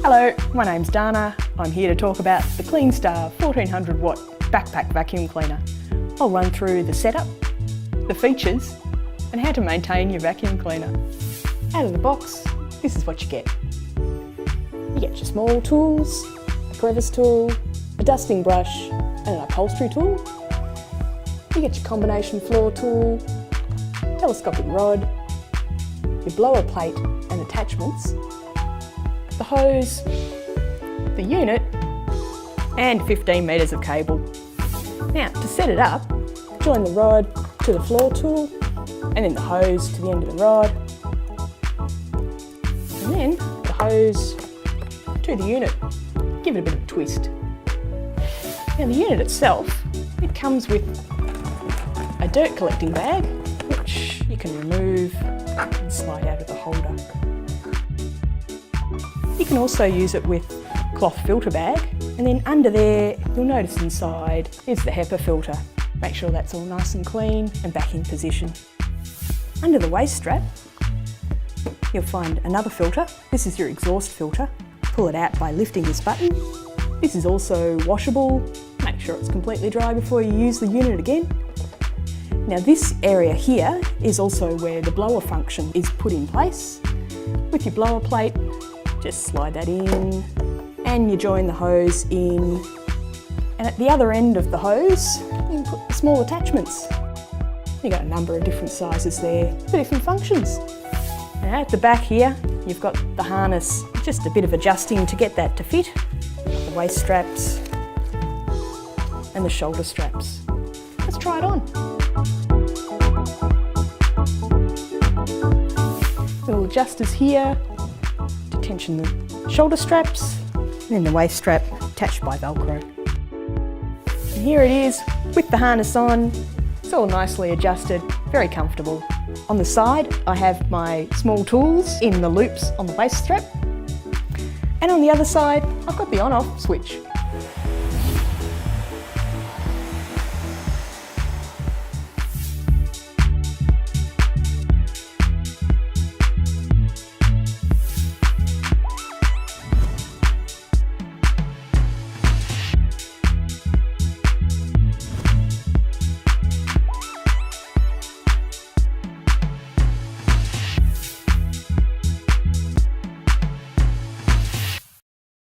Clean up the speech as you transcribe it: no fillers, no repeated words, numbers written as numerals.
Hello, my name's Dana. I'm here to talk about the Cleanstar 1400 watt backpack vacuum cleaner. I'll run through the setup, the features, and how to maintain your vacuum cleaner. Out of the box, this is what you get. You get your small tools, a crevice tool, a dusting brush, and an upholstery tool. You get your combination floor tool, telescopic rod, your blower plate and attachments, the hose, the unit, and 15 metres of cable. Now, to set it up, join the rod to the floor tool, and then the hose to the end of the rod, and then the hose to the unit. Give it a bit of a twist. Now, the unit itself, it comes with a dirt collecting bag, which you can remove and slide out of the holder. You can also use it with cloth filter bag, and then under there you'll notice inside is the HEPA filter. Make sure that's all nice and clean and back in position. Under the waist strap you'll find another filter. This is your exhaust filter. Pull it out by lifting this button. This is also washable. Make sure it's completely dry before you use the unit again. Now this area here is also where the blower function is put in place. With your blower plate, just slide that in and you join the hose in. And at the other end of the hose, you can put the small attachments. You've got a number of different sizes there for different functions. Now at the back here, you've got the harness, just a bit of adjusting to get that to fit. The waist straps and the shoulder straps. Let's try it on. Little adjusters here to tension the shoulder straps, and then the waist strap attached by Velcro. And here it is with the harness on. It's all nicely adjusted, very comfortable. On the side I have my small tools in the loops on the waist strap, and on the other side I've got the on-off switch.